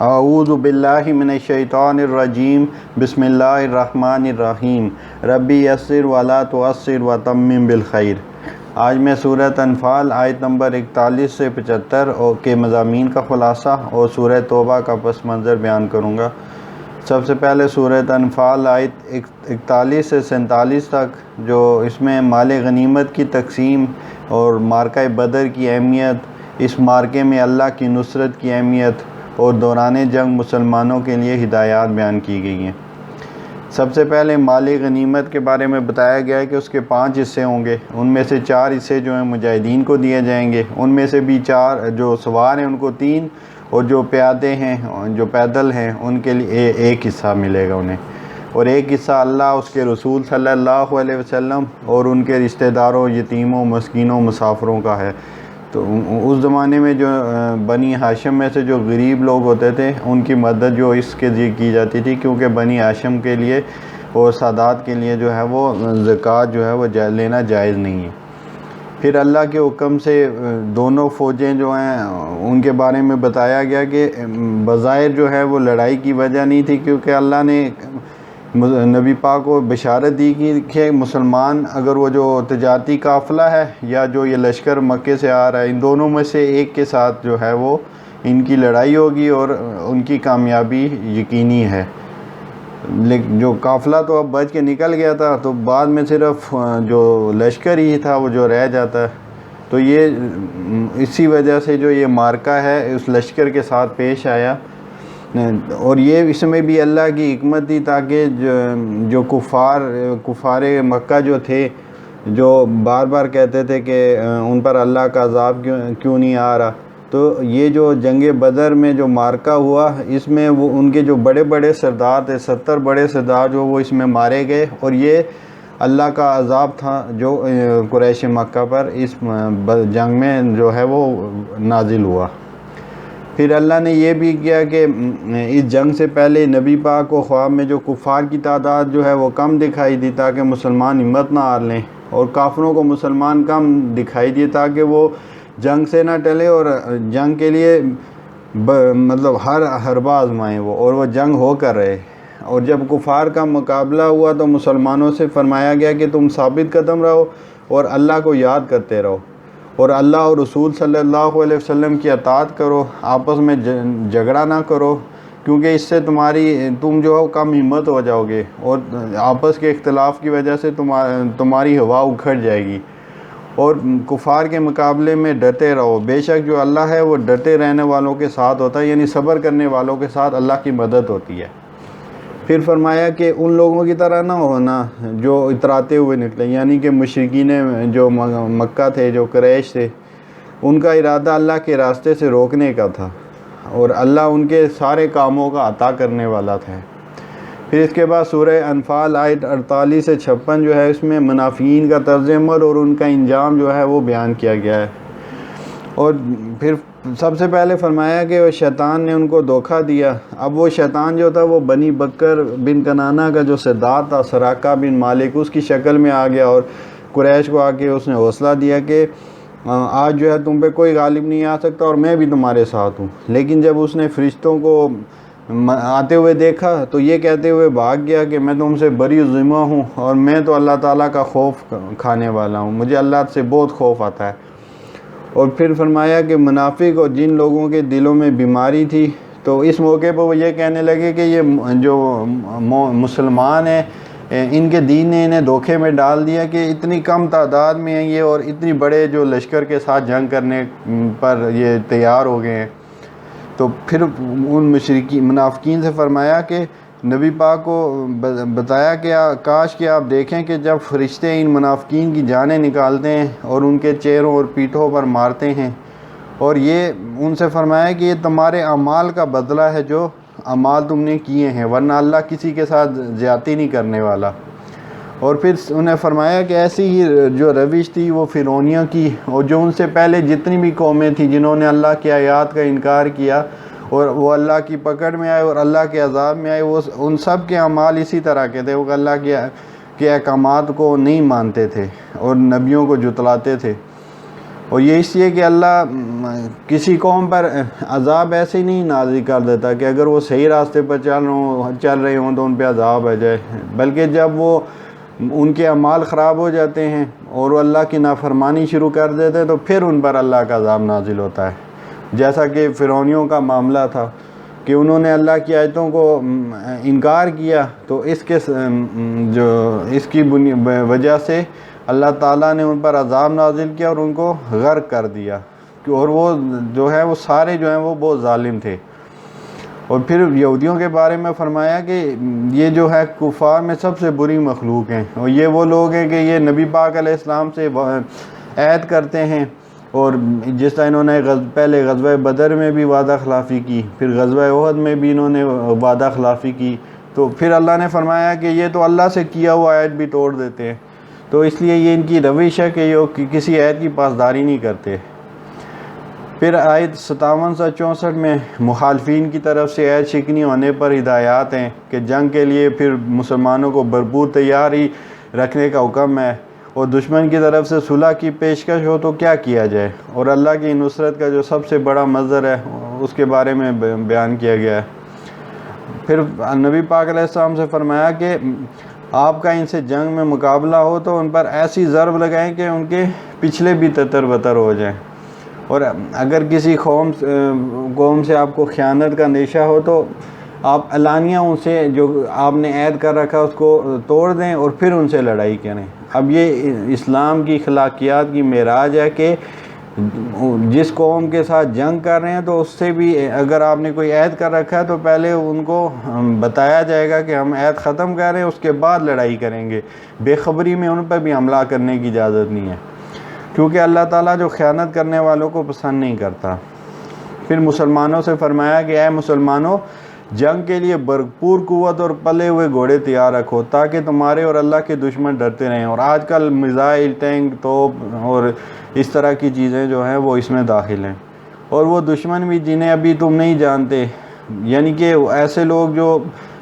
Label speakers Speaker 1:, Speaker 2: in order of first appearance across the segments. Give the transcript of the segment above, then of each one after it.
Speaker 1: اعوذ باللہ من الشیطان الرجیم بسم اللہ الرحمن الرحیم ربی یسر ولا تعسر وتمم بالخیر۔ آج میں سورہ انفال آیت نمبر 41 سے 75 کے مضامین کا خلاصہ اور سورہ توبہ کا پس منظر بیان کروں گا۔ سب سے پہلے سورہ انفال آیت 41 سے 47 تک، جو اس میں مال غنیمت کی تقسیم اور مارکہ بدر کی اہمیت، اس مارکے میں اللہ کی نصرت کی اہمیت اور دوران جنگ مسلمانوں کے لیے ہدایات بیان کی گئی ہیں۔ سب سے پہلے مال غنیمت کے بارے میں بتایا گیا ہے کہ اس کے 5 حصے ہوں گے۔ ان میں سے 4 حصے جو ہیں مجاہدین کو دیے جائیں گے، ان میں سے بھی 4 جو سوار ہیں ان کو 3، اور جو پیادے ہیں جو پیدل ہیں ان کے لیے 1 حصہ ملے گا انہیں، اور 1 حصہ اللہ، اس کے رسول صلی اللہ علیہ وسلم اور ان کے رشتہ داروں، یتیموں، مسکینوں، مسافروں کا ہے۔ تو اس زمانے میں جو بنی ہاشم میں سے جو غریب لوگ ہوتے تھے ان کی مدد جو اس کے ذریعے کی جاتی تھی، کیونکہ بنی ہاشم کے لیے اور سادات کے لیے جو ہے وہ زکوٰۃ جو ہے وہ لینا جائز نہیں ہے۔ پھر اللہ کے حکم سے دونوں فوجیں جو ہیں ان کے بارے میں بتایا گیا کہ بظاہر جو ہے وہ لڑائی کی وجہ نہیں تھی، کیونکہ اللہ نے نبی پاک کو بشارت دی کہ مسلمان اگر وہ جو تجارتی قافلہ ہے یا جو یہ لشکر مکے سے آ رہا ہے، ان دونوں میں سے ایک کے ساتھ جو ہے وہ ان کی لڑائی ہوگی اور ان کی کامیابی یقینی ہے۔ لیکن جو قافلہ تو اب بچ کے نکل گیا تھا، تو بعد میں صرف جو لشکر ہی تھا وہ جو رہ جاتا ہے۔ تو یہ اسی وجہ سے جو یہ مارکہ ہے اس لشکر کے ساتھ پیش آیا، اور یہ اس میں بھی اللہ کی حکمت تھی تاکہ جو کفار مکہ جو تھے، جو بار بار کہتے تھے کہ ان پر اللہ کا عذاب کیوں نہیں آ رہا، تو یہ جو جنگ بدر میں جو مارکہ ہوا، اس میں وہ ان کے جو بڑے بڑے سردار تھے، 70 بڑے سردار جو وہ اس میں مارے گئے، اور یہ اللہ کا عذاب تھا جو قریش مکہ پر اس جنگ میں جو ہے وہ نازل ہوا۔ پھر اللہ نے یہ بھی کیا کہ اس جنگ سے پہلے نبی پاک کو خواب میں جو کفار کی تعداد جو ہے وہ کم دکھائی دی تاکہ مسلمان ہمت نہ ہار لیں، اور کافروں کو مسلمان کم دکھائی دیے تاکہ وہ جنگ سے نہ ٹلے اور جنگ کے لیے مطلب ہر حربہ آزمائیں اور وہ جنگ ہو کر رہے۔ اور جب کفار کا مقابلہ ہوا تو مسلمانوں سے فرمایا گیا کہ تم ثابت قدم رہو اور اللہ کو یاد کرتے رہو، اور اللہ اور رسول صلی اللہ علیہ وسلم کی اطاعت کرو، آپس میں جھگڑا نہ کرو، کیونکہ اس سے تم جو کم ہمت ہو جاؤ گے، اور آپس کے اختلاف کی وجہ سے تمہاری ہوا اکھڑ جائے گی، اور کفار کے مقابلے میں ڈرتے رہو، بے شک جو اللہ ہے وہ ڈرتے رہنے والوں کے ساتھ ہوتا ہے، یعنی صبر کرنے والوں کے ساتھ اللہ کی مدد ہوتی ہے۔ پھر فرمایا کہ ان لوگوں کی طرح نہ ہونا جو اتراتے ہوئے نکلے، یعنی کہ مشرکین جو مکہ تھے، جو قریش تھے، ان کا ارادہ اللہ کے راستے سے روکنے کا تھا، اور اللہ ان کے سارے کاموں کا عطا کرنے والا تھا۔ پھر اس کے بعد سورہ انفال آیت 48 سے 56 جو ہے اس میں منافقین کا طرز عمل اور ان کا انجام جو ہے وہ بیان کیا گیا ہے۔ اور پھر سب سے پہلے فرمایا کہ وہ شیطان نے ان کو دھوکہ دیا۔ اب وہ شیطان جو تھا وہ بنی بکر بن کنانہ کا جو سردار تھا، سراقہ بن مالک، اس کی شکل میں آ گیا، اور قریش کو آ کے اس نے حوصلہ دیا کہ آج جو ہے تم پہ کوئی غالب نہیں آ سکتا اور میں بھی تمہارے ساتھ ہوں۔ لیکن جب اس نے فرشتوں کو آتے ہوئے دیکھا تو یہ کہتے ہوئے بھاگ گیا کہ میں تم سے بری ذمہ ہوں، اور میں تو اللہ تعالیٰ کا خوف کھانے والا ہوں، مجھے اللہ سے بہت خوف آتا ہے۔ اور پھر فرمایا کہ منافق اور جن لوگوں کے دلوں میں بیماری تھی، تو اس موقع پر وہ یہ کہنے لگے کہ یہ جو مسلمان ہیں ان کے دین نے انہیں دھوکے میں ڈال دیا کہ اتنی کم تعداد میں ہیں یہ، اور اتنی بڑے جو لشکر کے ساتھ جنگ کرنے پر یہ تیار ہو گئے ہیں۔ تو پھر ان منافقین سے فرمایا کہ نبی پاک کو بتایا کہ کاش کہ آپ دیکھیں کہ جب فرشتے ان منافقین کی جانیں نکالتے ہیں اور ان کے چہروں اور پیٹھوں پر مارتے ہیں، اور یہ ان سے فرمایا کہ یہ تمہارے اعمال کا بدلہ ہے جو اعمال تم نے کیے ہیں، ورنہ اللہ کسی کے ساتھ زیادتی نہیں کرنے والا۔ اور پھر انہیں فرمایا کہ ایسی ہی جو روش تھی وہ فرعونیوں کی، اور جو ان سے پہلے جتنی بھی قومیں تھیں جنہوں نے اللہ کی آیات کا انکار کیا اور وہ اللہ کی پکڑ میں آئے اور اللہ کے عذاب میں آئے، وہ ان سب کے اعمال اسی طرح کے تھے، وہ اللہ کے احکامات کو نہیں مانتے تھے اور نبیوں کو جھٹلاتے تھے۔ اور یہ اس لیے کہ اللہ کسی قوم پر عذاب ایسے ہی نہیں نازل کر دیتا کہ اگر وہ صحیح راستے پر چل رہے ہوں تو ان پہ عذاب آ جائے، بلکہ جب وہ ان کے اعمال خراب ہو جاتے ہیں اور وہ اللہ کی نافرمانی شروع کر دیتے ہیں تو پھر ان پر اللہ کا عذاب نازل ہوتا ہے، جیسا کہ فرعونیوں کا معاملہ تھا کہ انہوں نے اللہ کی آیتوں کو انکار کیا، تو اس کی وجہ سے اللہ تعالیٰ نے ان پر عذاب نازل کیا اور ان کو غرق کر دیا، اور وہ جو ہے وہ سارے جو ہیں وہ بہت ظالم تھے۔ اور پھر یہودیوں کے بارے میں فرمایا کہ یہ جو ہے کفار میں سب سے بری مخلوق ہیں، اور یہ وہ لوگ ہیں کہ یہ نبی پاک علیہ السلام سے عہد کرتے ہیں، اور جس طرح انہوں نے پہلے غزوہ بدر میں بھی وعدہ خلافی کی، پھر غزوہ احد میں بھی انہوں نے وعدہ خلافی کی، تو پھر اللہ نے فرمایا کہ یہ تو اللہ سے کیا ہوا عہد بھی توڑ دیتے ہیں، تو اس لیے یہ ان کی روش ہے کہ یہ کسی عہد کی پاسداری نہیں کرتے۔ پھر آیت 57 سے 64 میں مخالفین کی طرف سے عہد شکنی ہونے پر ہدایات ہیں کہ جنگ کے لیے پھر مسلمانوں کو بھرپور تیاری رکھنے کا حکم ہے، اور دشمن کی طرف سے صلح کی پیشکش ہو تو کیا کیا جائے، اور اللہ کی نصرت کا جو سب سے بڑا مظہر ہے اس کے بارے میں بیان کیا گیا ہے۔ پھر نبی پاک علیہ السلام سے فرمایا کہ آپ کا ان سے جنگ میں مقابلہ ہو تو ان پر ایسی ضرب لگائیں کہ ان کے پچھلے بھی تتر بتر ہو جائیں، اور اگر کسی قوم سے آپ کو خیانت کا اندیشہ ہو تو آپ علانیہ ان سے جو آپ نے عہد کر رکھا اس کو توڑ دیں اور پھر ان سے لڑائی کریں۔ اب یہ اسلام کی اخلاقیات کی معراج ہے کہ جس قوم کے ساتھ جنگ کر رہے ہیں تو اس سے بھی اگر آپ نے کوئی عہد کر رکھا ہے تو پہلے ان کو بتایا جائے گا کہ ہم عہد ختم کر رہے ہیں، اس کے بعد لڑائی کریں گے، بے خبری میں ان پر بھی حملہ کرنے کی اجازت نہیں ہے، کیونکہ اللہ تعالیٰ جو خیانت کرنے والوں کو پسند نہیں کرتا۔ پھر مسلمانوں سے فرمایا کہ اے مسلمانوں، جنگ کے لیے بھرپور قوت اور پلے ہوئے گھوڑے تیار رکھو تاکہ تمہارے اور اللہ کے دشمن ڈرتے رہیں، اور آج کل میزائل، ٹینک، توپ اور اس طرح کی چیزیں جو ہیں وہ اس میں داخل ہیں، اور وہ دشمن بھی جنہیں ابھی تم نہیں جانتے، یعنی کہ ایسے لوگ جو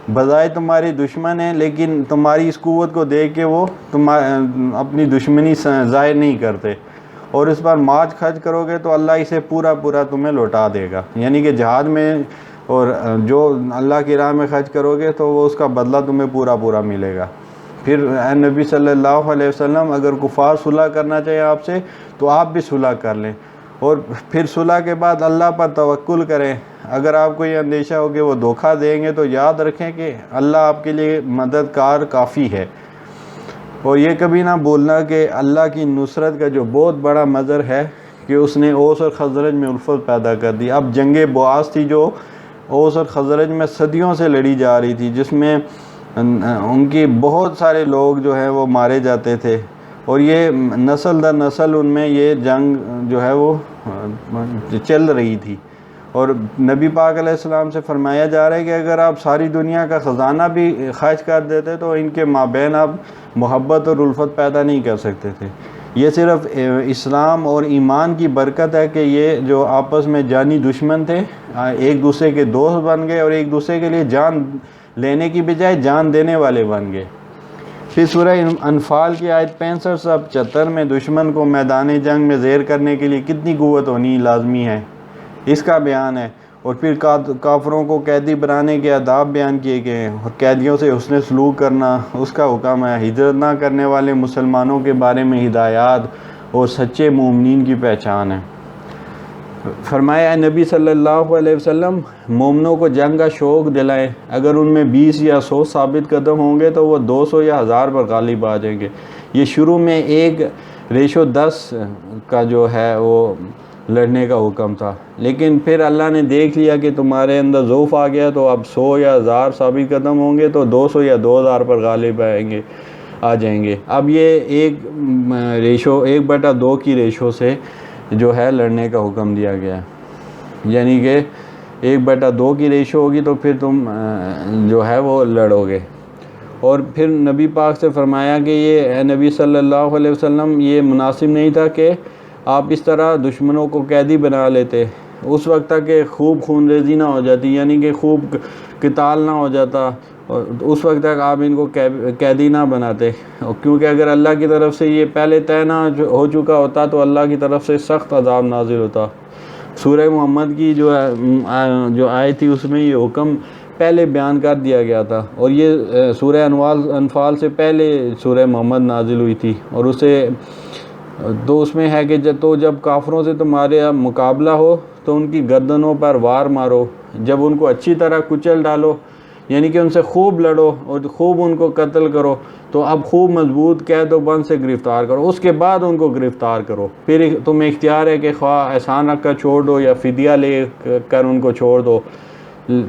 Speaker 1: بظاہر تمہاری دشمن ہیں لیکن تمہاری اس قوت کو دیکھ کے وہ اپنی دشمنی ظاہر نہیں کرتے، اور اس پر مارچ خرچ کرو گے تو اللہ اسے پورا تمہیں لوٹا دے گا، یعنی کہ جہاد میں اور جو اللہ کی راہ میں خرچ کرو گے تو وہ اس کا بدلہ تمہیں پورا ملے گا۔ پھر اے نبی صلی اللہ علیہ وسلم، اگر کفار صلح کرنا چاہے آپ سے تو آپ بھی صلح کر لیں، اور پھر صلح کے بعد اللہ پر توکل کریں۔ اگر آپ کو یہ اندیشہ ہو کہ وہ دھوکہ دیں گے تو یاد رکھیں کہ اللہ آپ کے لیے مددگار کافی ہے، اور یہ کبھی نہ بولنا کہ اللہ کی نصرت کا جو بہت بڑا مظہر ہے کہ اس نے اوس اور خزرج میں الفت پیدا کر دی۔ اب جنگ بعاث تھی جو اوس اور خزرج میں صدیوں سے لڑی جا رہی تھی، جس میں ان کی بہت سارے لوگ جو ہیں وہ مارے جاتے تھے، اور یہ نسل در نسل ان میں یہ جنگ جو ہے وہ چل رہی تھی، اور نبی پاک علیہ السلام سے فرمایا جا رہا ہے کہ اگر آپ ساری دنیا کا خزانہ بھی خرچ کر دیتے تو ان کے مابین آپ محبت اور الفت پیدا نہیں کر سکتے تھے۔ یہ صرف اسلام اور ایمان کی برکت ہے کہ یہ جو آپس میں جانی دشمن تھے ایک دوسرے کے دوست بن گئے، اور ایک دوسرے کے لیے جان لینے کی بجائے جان دینے والے بن گئے۔ پھر سورہ انفال کی آیت 65 سے 75 میں دشمن کو میدان جنگ میں زیر کرنے کے لیے کتنی قوت ہونی لازمی ہے اس کا بیان ہے، اور پھر کافروں کو قیدی بنانے کے آداب بیان کیے گئے ہیں، اور قیدیوں سے حسن سلوک کرنا اس کا حکم ہے، ہجرت نہ کرنے والے مسلمانوں کے بارے میں ہدایات اور سچے مومنین کی پہچان ہے۔ فرمایا اے نبی صلی اللہ علیہ وسلم، مومنوں کو جنگ کا شوق دلائیں، اگر ان میں 20 یا 100 ثابت قدم ہوں گے تو وہ 200 یا 1000 پر غالب آ جائیں گے۔ یہ شروع میں 1:10 کا جو ہے وہ لڑنے کا حکم تھا، لیکن پھر اللہ نے دیکھ لیا کہ تمہارے اندر ضعف آ گیا تو اب 100 یا 1000 ثابت قدم ہوں گے تو 200 یا 2000 پر غالب آ جائیں گے۔ اب یہ 1:2 کی ریشو سے جو ہے لڑنے کا حکم دیا گیا ہے، یعنی کہ 1:2 کی ریشو ہوگی تو پھر تم جو ہے وہ لڑو گے۔ اور پھر نبی پاک سے فرمایا کہ یہ اے نبی صلی اللہ علیہ وسلم، یہ مناسب نہیں تھا کہ آپ اس طرح دشمنوں کو قیدی بنا لیتے اس وقت تک کہ خوب خون ریزی نہ ہو جاتی، یعنی کہ خوب قتال نہ ہو جاتا، اور اس وقت تک آپ ان کو قیدی نہ بناتے، کیونکہ اگر اللہ کی طرف سے یہ پہلے طے نہ ہو چکا ہوتا تو اللہ کی طرف سے سخت عذاب نازل ہوتا۔ سورہ محمد کی جو آیت تھی اس میں یہ حکم پہلے بیان کر دیا گیا تھا، اور یہ سورہ انفال سے پہلے سورہ محمد نازل ہوئی تھی، اور تو اس میں ہے کہ جب کافروں سے تمہارے مقابلہ ہو تو ان کی گردنوں پر وار مارو، جب ان کو اچھی طرح کچل ڈالو، یعنی کہ ان سے خوب لڑو اور خوب ان کو قتل کرو، تو اب خوب مضبوط قید و بند سے گرفتار کرو، اس کے بعد ان کو گرفتار کرو، پھر تمہیں اختیار ہے کہ خواہ احسان رکھ کر چھوڑ دو یا فدیہ لے کر ان کو چھوڑ دو،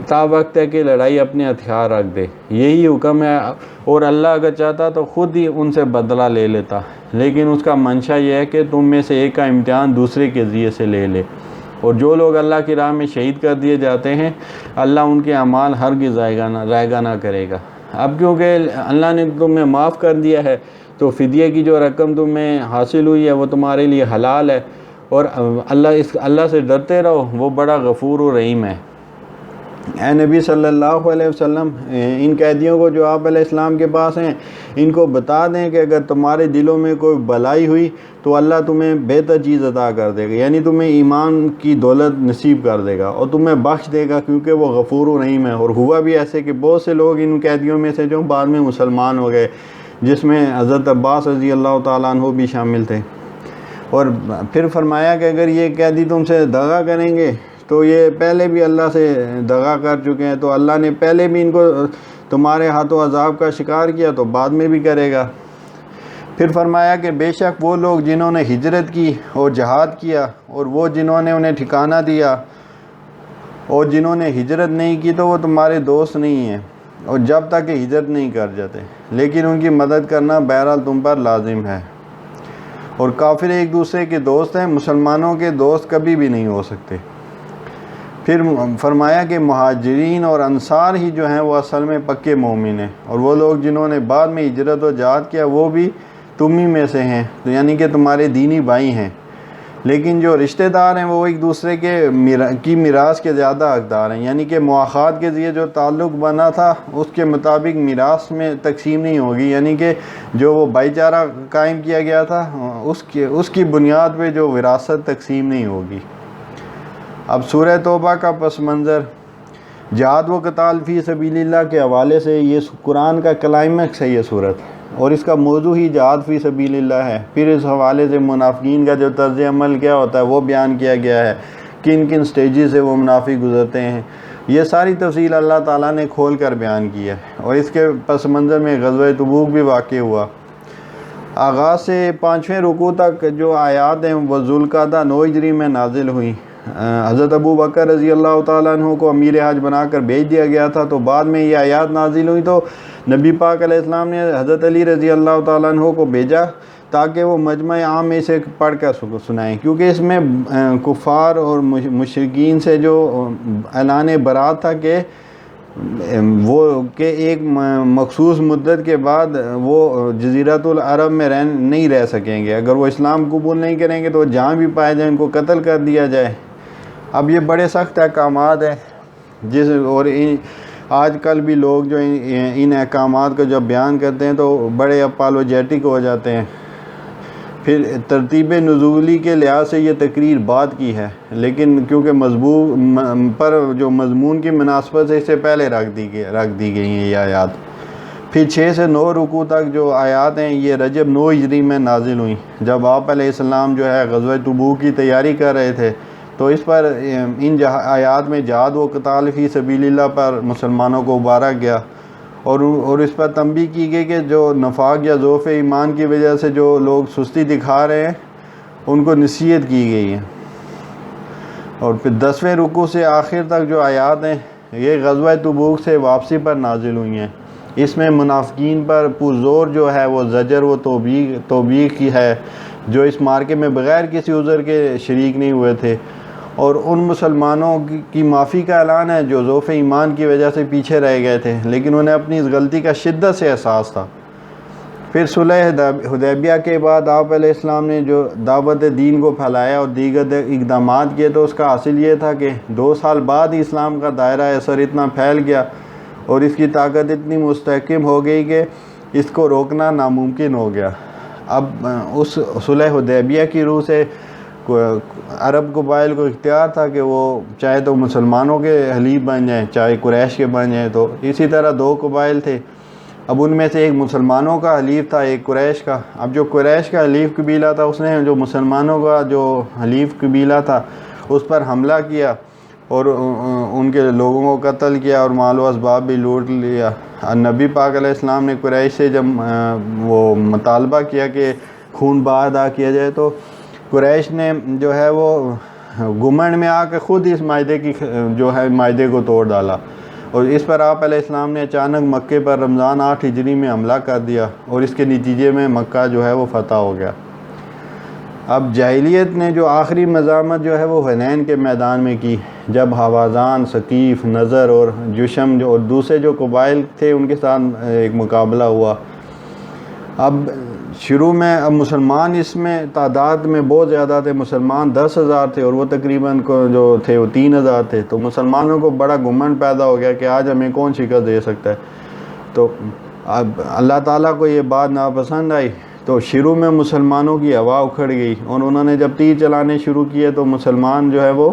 Speaker 1: تا وقت ہے کہ لڑائی اپنے ہتھیار رکھ دے۔ یہی حکم ہے، اور اللہ اگر چاہتا تو خود ہی ان سے بدلہ لے لیتا، لیکن اس کا منشا یہ ہے کہ تم میں سے ایک کا امتحان دوسرے کے ذریعے سے لے لے، اور جو لوگ اللہ کی راہ میں شہید کر دیے جاتے ہیں اللہ ان کے اعمال ہرگز ضائع نہ کرے گا۔ اب کیونکہ اللہ نے تمہیں معاف کر دیا ہے تو فدیے کی جو رقم تمہیں حاصل ہوئی ہے وہ تمہارے لیے حلال ہے، اور اللہ سے ڈرتے رہو، وہ بڑا غفور و رحیم ہے۔ اے نبی صلی اللہ علیہ وسلم، ان قیدیوں کو جو آپ علیہ السلام کے پاس ہیں ان کو بتا دیں کہ اگر تمہارے دلوں میں کوئی بلائی ہوئی تو اللہ تمہیں بہتر چیز عطا کر دے گا، یعنی تمہیں ایمان کی دولت نصیب کر دے گا اور تمہیں بخش دے گا، کیونکہ وہ غفور و رحیم ہے۔ اور ہوا بھی ایسے کہ بہت سے لوگ ان قیدیوں میں سے جو بعد میں مسلمان ہو گئے، جس میں حضرت عباس رضی اللہ تعالیٰ عنہ بھی شامل تھے۔ اور پھر فرمایا کہ اگر یہ قیدی تم سے دغا کریں گے تو یہ پہلے بھی اللہ سے دغا کر چکے ہیں، تو اللہ نے پہلے بھی ان کو تمہارے ہاتھوں عذاب کا شکار کیا تو بعد میں بھی کرے گا۔ پھر فرمایا کہ بے شک وہ لوگ جنہوں نے ہجرت کی اور جہاد کیا، اور وہ جنہوں نے انہیں ٹھکانہ دیا، اور جنہوں نے ہجرت نہیں کی تو وہ تمہارے دوست نہیں ہیں، اور جب تک کہ ہجرت نہیں کر جاتے، لیکن ان کی مدد کرنا بہرحال تم پر لازم ہے۔ اور کافر ایک دوسرے کے دوست ہیں، مسلمانوں کے دوست کبھی بھی نہیں ہو سکتے۔ پھر فرمایا کہ مہاجرین اور انصار ہی جو ہیں وہ اصل میں پکے مومن ہیں، اور وہ لوگ جنہوں نے بعد میں ہجرت و جہاد کیا وہ بھی تم ہی میں سے ہیں، یعنی کہ تمہارے دینی بھائی ہیں، لیکن جو رشتہ دار ہیں وہ ایک دوسرے کی میراث کے زیادہ حقدار ہیں، یعنی کہ مواخات کے ذریعے جو تعلق بنا تھا اس کے مطابق میراث میں تقسیم نہیں ہوگی، یعنی کہ جو وہ بھائی چارہ قائم کیا گیا تھا اس کی بنیاد پہ جو وراثت تقسیم نہیں ہوگی۔ اب سورہ توبہ کا پس منظر، جہاد و قتال فی سبیل اللہ کے حوالے سے یہ قرآن کا کلائمیکس ہے یہ صورت، اور اس کا موضوع ہی جہاد فی سبیل اللہ ہے۔ پھر اس حوالے سے منافقین کا جو طرز عمل کیا ہوتا ہے وہ بیان کیا گیا ہے، کن کن سٹیجز سے وہ منافق گزرتے ہیں، یہ ساری تفصیل اللہ تعالیٰ نے کھول کر بیان کی ہے۔ اور اس کے پس منظر میں غزوہ تبوک بھی واقع ہوا۔ آغاز سے 5ویں رکوع تک جو آیات ہیں وہ ذوالقعدہ 9 ہجری میں نازل ہوئیں۔ حضرت ابو بکر رضی اللہ تعالیٰ عنہ کو امیر حج بنا کر بھیج دیا گیا تھا، تو بعد میں یہ آیات نازل ہوئی تو نبی پاک علیہ السلام نے حضرت علی رضی اللہ تعالیٰ عنہ کو بھیجا تاکہ وہ مجمع عام میں اسے پڑھ کر سنائیں، کیونکہ اس میں کفار اور مشرکین سے جو اعلان برات تھا کہ ایک مخصوص مدت کے بعد وہ جزیرۃ العرب میں نہیں رہ سکیں گے، اگر وہ اسلام قبول نہیں کریں گے تو جہاں بھی پائے جائیں ان کو قتل کر دیا جائے۔ اب یہ بڑے سخت احکامات ہیں اور آج کل بھی لوگ جو ان احکامات کو جب بیان کرتے ہیں تو بڑے اپالوجیٹک ہو جاتے ہیں۔ پھر ترتیب نزولی کے لحاظ سے یہ تقریر بعد کی ہے، لیکن کیونکہ جو مضمون کی مناسبت سے اس سے پہلے رکھ دی گئی ہیں یہ آیات۔ پھر 6 سے 9 رکوع تک جو آیات ہیں یہ رجب 9 ہجری میں نازل ہوئیں، جب آپ علیہ السلام جو ہے غزوہ تبوک کی تیاری کر رہے تھے، تو اس پر ان آیات میں جہاد و قتال فی سبیل اللہ پر مسلمانوں کو ابھارا گیا، اور اس پر تنبیہ کی گئی کہ جو نفاق یا ضعف ایمان کی وجہ سے جو لوگ سستی دکھا رہے ہیں ان کو نصیحت کی گئی ہے۔ اور پھر 10ویں رکوع سے آخر تک جو آیات ہیں یہ غزوہ تبوک سے واپسی پر نازل ہوئی ہیں۔ اس میں منافقین پر پرزور جو ہے وہ زجر و توبیخ کی ہے، جو اس مارکے میں بغیر کسی عذر کے شریک نہیں ہوئے تھے، اور ان مسلمانوں کی معافی کا اعلان ہے جو ضعف ایمان کی وجہ سے پیچھے رہ گئے تھے، لیکن انہیں اپنی اس غلطی کا شدت سے احساس تھا۔ پھر صلح حدیبیہ کے بعد آپ علیہ السلام نے جو دعوت دین کو پھیلایا اور دیگر اقدامات کیے، تو اس کا حاصل یہ تھا کہ 2 سال بعد ہی اسلام کا دائرہ اثر اتنا پھیل گیا، اور اس کی طاقت اتنی مستحکم ہو گئی کہ اس کو روکنا ناممکن ہو گیا۔ اب اس صلح حدیبیہ کی روح سے عرب قبائل کو اختیار تھا کہ وہ چاہے تو مسلمانوں کے حلیف بن جائیں، چاہے قریش کے بن جائیں۔ تو اسی طرح دو قبائل تھے، اب ان میں سے ایک مسلمانوں کا حلیف تھا، ایک قریش کا۔ اب جو قریش کا حلیف قبیلہ تھا اس نے جو مسلمانوں کا جو حلیف قبیلہ تھا اس پر حملہ کیا اور ان کے لوگوں کو قتل کیا اور مال و اسباب بھی لوٹ لیا۔ نبی پاک علیہ السلام نے قریش سے جب وہ مطالبہ کیا کہ خون بہا ادا کیا جائے تو قریش نے جو ہے وہ گمنڈ میں آ کے خود اس معاہدے کو توڑ ڈالا، اور اس پر آپ علیہ السلام نے اچانک مکے پر رمضان 8 ہجری میں حملہ کر دیا، اور اس کے نتیجے میں مکہ جو ہے وہ فتح ہو گیا۔ اب جاہلیت نے جو آخری مزاحمت جو ہے وہ حنین کے میدان میں کی، جب حوازان، ثقیف، نضر اور جشم اور دوسرے جو قبائل تھے ان کے ساتھ ایک مقابلہ ہوا۔ اب شروع میں مسلمان اس میں تعداد میں بہت زیادہ تھے، مسلمان 10,000 تھے اور وہ تقریباً جو تھے وہ 3,000 تھے، تو مسلمانوں کو بڑا گھمنڈ پیدا ہو گیا کہ آج ہمیں کون شکست دے سکتا ہے۔ تو اب اللہ تعالیٰ کو یہ بات ناپسند آئی، تو شروع میں مسلمانوں کی ہوا اکھڑ گئی اور انہوں نے جب تیر چلانے شروع کیے تو مسلمان جو ہے وہ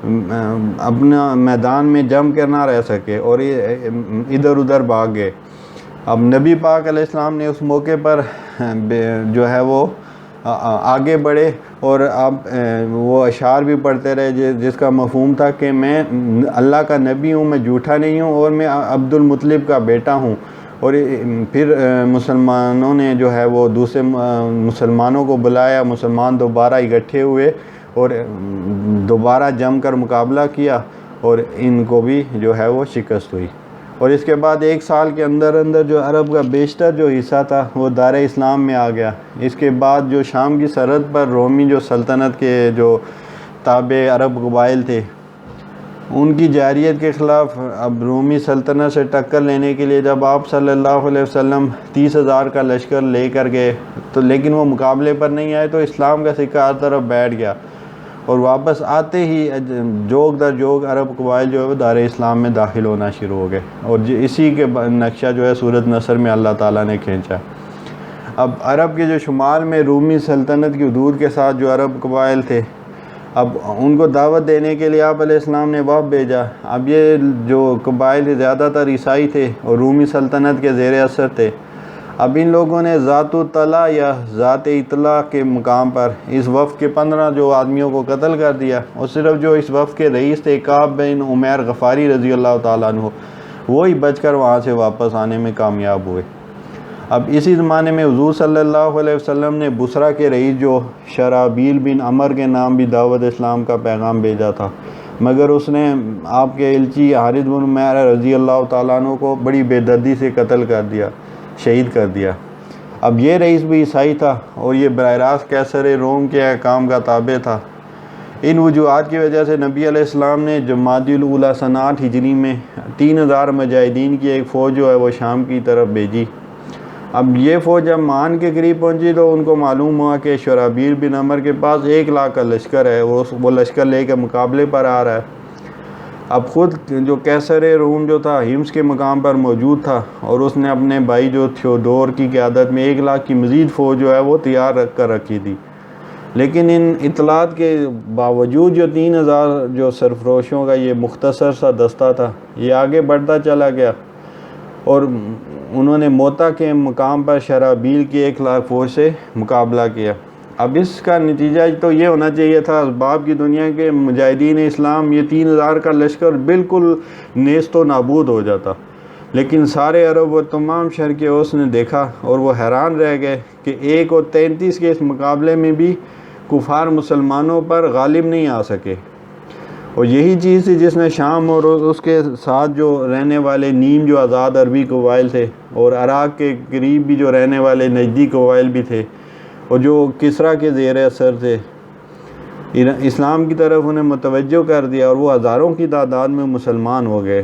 Speaker 1: اپنا میدان میں جم کر نہ رہ سکے اور ادھر ادھر بھاگ گئے۔ اب نبی پاک علیہ السلام نے اس موقع پر جو ہے وہ آگے بڑھے اور اب وہ اشعار بھی پڑھتے رہے جس کا مفہوم تھا کہ میں اللہ کا نبی ہوں، میں جھوٹا نہیں ہوں، اور میں عبد المطلب کا بیٹا ہوں۔ اور پھر مسلمانوں نے جو ہے وہ دوسرے مسلمانوں کو بلایا، مسلمان دوبارہ اکٹھے ہوئے اور دوبارہ جم کر مقابلہ کیا اور ان کو بھی جو ہے وہ شکست ہوئی۔ اور اس کے بعد 1 سال کے اندر اندر جو عرب کا بیشتر جو حصہ تھا وہ دار اسلام میں آ گیا۔ اس کے بعد جو شام کی سرحد پر رومی جو سلطنت کے جو تابع عرب قبائل تھے ان کی جارحیت کے خلاف اب رومی سلطنت سے ٹکر لینے کے لیے جب آپ صلی اللہ علیہ وسلم 30,000 کا لشکر لے کر گئے تو لیکن وہ مقابلے پر نہیں آئے، تو اسلام کا سکہ ہر طرف بیٹھ گیا اور واپس آتے ہی جوگ در جوگ عرب قبائل جو ہے وہ دار اسلام میں داخل ہونا شروع ہو گئے، اور اسی کے نقشہ جو ہے سورۃ نصر میں اللہ تعالیٰ نے کھینچا۔ اب عرب کے جو شمال میں رومی سلطنت کی حدود کے ساتھ جو عرب قبائل تھے، اب ان کو دعوت دینے کے لیے آپ علیہ السلام نے وفد بھیجا۔ اب یہ جو قبائل زیادہ تر عیسائی تھے اور رومی سلطنت کے زیر اثر تھے، اب ان لوگوں نے ذات الطلاع یا ذات اطلاع کے مقام پر اس وفد کے 15 جو آدمیوں کو قتل کر دیا، اور صرف جو اس وفد کے رئیس تھے کعب بن عمیر غفاری رضی اللہ تعالیٰ عنہ، وہی بچ کر وہاں سے واپس آنے میں کامیاب ہوئے۔ اب اسی زمانے میں حضور صلی اللہ علیہ وسلم نے بصرہ کے رئیس جو شرابیل بن عمر کے نام بھی دعوت اسلام کا پیغام بھیجا تھا، مگر اس نے آپ کے الچی حارث بن عمیر رضی اللہ تعالیٰ عنہ کو بڑی بے دردی سے قتل کر دیا، شہید کر دیا۔ اب یہ رئیس بھی عیسائی تھا اور یہ براہ راست قیصر روم کے احکام کا تابع تھا۔ ان وجوہات کی وجہ سے نبی علیہ السلام نے جمادی الاولیٰ سنہ 8 ہجری میں 3,000 مجاہدین کی ایک فوج جو ہے وہ شام کی طرف بھیجی۔ اب یہ فوج جب مان کے قریب پہنچی تو ان کو معلوم ہوا کہ شرابیل بن عمر کے پاس 1 لاکھ کا لشکر ہے، وہ لشکر لے کے مقابلے پر آ رہا ہے۔ اب خود جو قیصر روم جو تھا ہمس کے مقام پر موجود تھا اور اس نے اپنے بھائی جو تھیودور کی قیادت میں 1 لاکھ کی مزید فوج جو ہے وہ تیار رکھ کر رکھی تھی، لیکن ان اطلاعات کے باوجود جو 3,000 جو سرفروشوں کا یہ مختصر سا دستہ تھا یہ آگے بڑھتا چلا گیا اور انہوں نے موتا کے مقام پر شرابیل کی 1 لاکھ فوج سے مقابلہ کیا۔ اب اس کا نتیجہ تو یہ ہونا چاہیے تھا اسباب کی دنیا کے مجاہدین اسلام یہ 3,000 کا لشکر بالکل نیست و نابود ہو جاتا، لیکن سارے عرب و تمام شرق اوسط نے دیکھا اور وہ حیران رہ گئے کہ 1 اور 33 کے اس مقابلے میں بھی کفار مسلمانوں پر غالب نہیں آ سکے۔ اور یہی چیز تھی جس نے شام اور اس کے ساتھ جو رہنے والے نیم جو آزاد عربی قبائل تھے اور عراق کے قریب بھی جو رہنے والے نجدی قبائل بھی تھے اور جو کسریٰ کے زیر اثر تھے، اسلام کی طرف انہیں متوجہ کر دیا اور وہ ہزاروں کی تعداد میں مسلمان ہو گئے۔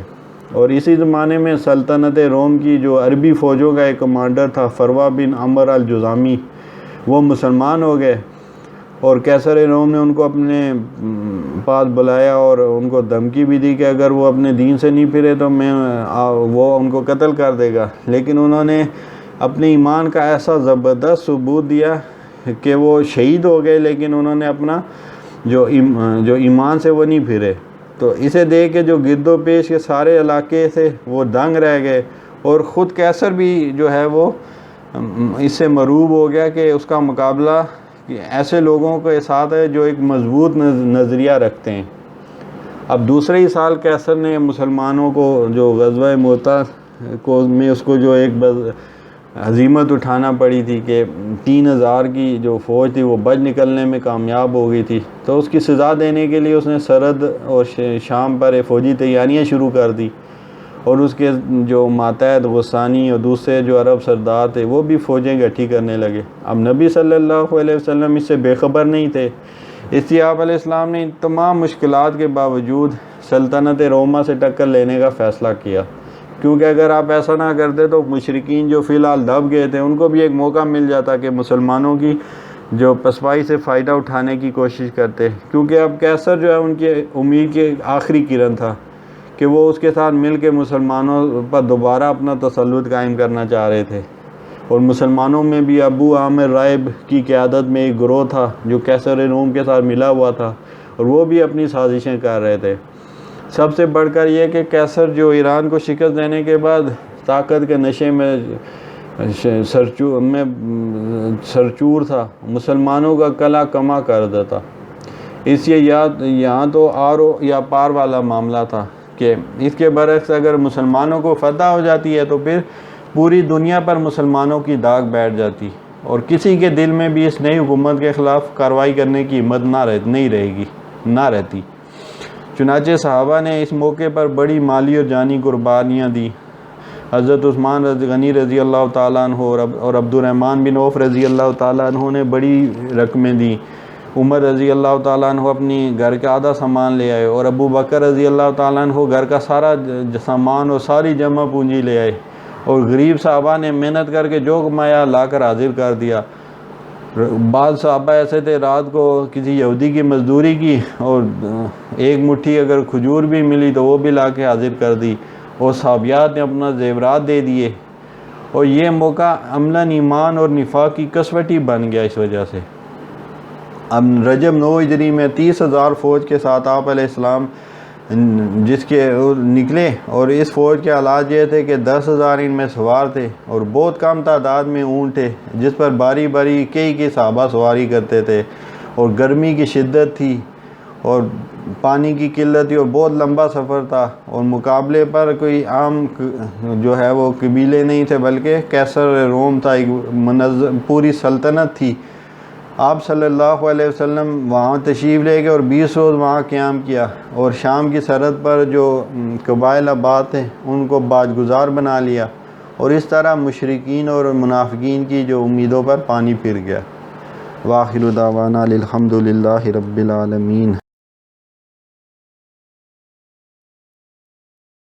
Speaker 1: اور اسی زمانے میں سلطنت روم کی جو عربی فوجوں کا ایک کمانڈر تھا فروہ بن عمر الجذامی، وہ مسلمان ہو گئے۔ اور کیسر روم نے ان کو اپنے پاس بلایا اور ان کو دھمکی بھی دی کہ اگر وہ اپنے دین سے نہیں پھرے تو وہ ان کو قتل کر دے گا، لیکن انہوں نے اپنے ایمان کا ایسا زبردست ثبوت دیا کہ وہ شہید ہو گئے، لیکن انہوں نے اپنا جو ایمان سے وہ نہیں پھرے۔ تو اسے دیکھ کے جو گرد و پیش کے سارے علاقے تھے وہ دنگ رہ گئے، اور خود کیسر بھی جو ہے وہ اس سے مرعوب ہو گیا کہ اس کا مقابلہ ایسے لوگوں کے ساتھ ہے جو ایک مضبوط نظریہ رکھتے ہیں۔ اب دوسرے ہی سال کیسر نے مسلمانوں کو جو غزوہ موتا میں اس کو جو ایک ہزیمت اٹھانا پڑی تھی کہ 3000 کی جو فوج تھی وہ بچ نکلنے میں کامیاب ہو گئی تھی، تو اس کی سزا دینے کے لیے اس نے سرحد اور شام پر فوجی تیاریاں شروع کر دی، اور اس کے جو ماتحت غسانی اور دوسرے جو عرب سردار تھے وہ بھی فوجیں اکٹھی کرنے لگے۔ اب نبی صلی اللہ علیہ وسلم اس سے بے خبر نہیں تھے، اس لیے آپ علیہ السلام نے ان تمام مشکلات کے باوجود سلطنت روما سے ٹکر لینے کا فیصلہ کیا، کیونکہ اگر آپ ایسا نہ کرتے تو مشرکین جو فی الحال دب گئے تھے ان کو بھی ایک موقع مل جاتا کہ مسلمانوں کی جو پسپائی سے فائدہ اٹھانے کی کوشش کرتے، کیونکہ اب کیسر جو ہے ان کی امید کے آخری کرن تھا کہ وہ اس کے ساتھ مل کے مسلمانوں پر دوبارہ اپنا تسلط قائم کرنا چاہ رہے تھے۔ اور مسلمانوں میں بھی ابو عامر رائب کی قیادت میں ایک گروہ تھا جو کیسر روم کے ساتھ ملا ہوا تھا، اور وہ بھی اپنی سازشیں کر رہے تھے۔ سب سے بڑھ کر یہ کہ کیسر جو ایران کو شکست دینے کے بعد طاقت کے نشے میں سرچور تھا، مسلمانوں کا کلا کما کر دیتا۔ اس لیے یہاں تو آر یا پار والا معاملہ تھا کہ اس کے برعکس اگر مسلمانوں کو فتح ہو جاتی ہے تو پھر پوری دنیا پر مسلمانوں کی داغ بیٹھ جاتی، اور کسی کے دل میں بھی اس نئی حکومت کے خلاف کارروائی کرنے کی ہمت نہ رہتی۔ چنانچہ صحابہ نے اس موقع پر بڑی مالی اور جانی قربانیاں دی۔ حضرت عثمان غنی رضی اللہ تعالیٰ عنہ اور عبد الرحمن بن عوف رضی اللہ تعالیٰ عنہ نے بڑی رقمیں دیں۔ عمر رضی اللہ تعالیٰ عنہ اپنی گھر کا آدھا سامان لے آئے، اور ابو بکر رضی اللہ تعالیٰ عنہ گھر کا سارا سامان اور ساری جمع پونجی لے آئے، اور غریب صحابہ نے محنت کر کے جو کمایا لا کر حاضر کر دیا۔ بعض صحابہ ایسے تھے رات کو کسی یہودی کی مزدوری کی، اور ایک مٹھی اگر کھجور بھی ملی تو وہ بھی لا کے حاضر کر دی، اور صحابیات نے اپنا زیورات دے دیے، اور یہ موقع عملاً ایمان اور نفاق کی کسوٹی بن گیا اس وجہ سے۔ اب رجب 9 ہجری میں 30,000 فوج کے ساتھ آپ علیہ السلام جس کے نکلے، اور اس فوج کے حالات یہ تھے کہ 10,000 ان میں سوار تھے، اور بہت کم تعداد میں اونٹ تھے جس پر باری باری کئی صحابہ سواری کرتے تھے، اور گرمی کی شدت تھی، اور پانی کی قلت تھی، اور بہت لمبا سفر تھا، اور مقابلے پر کوئی عام جو ہے وہ قبیلے نہیں تھے بلکہ کیسر روم تھا، ایک منظم پوری سلطنت تھی۔ آپ صلی اللہ علیہ وسلم وہاں تشریف لے گئے اور 20 روز وہاں قیام کیا، اور شام کی سرحد پر جو قبائل آباد تھے ان کو باج گزار بنا لیا، اور اس طرح مشرکین اور منافقین کی جو امیدوں پر پانی پھر گیا۔ وآخر دعوانا الحمد للہ رب العالمین۔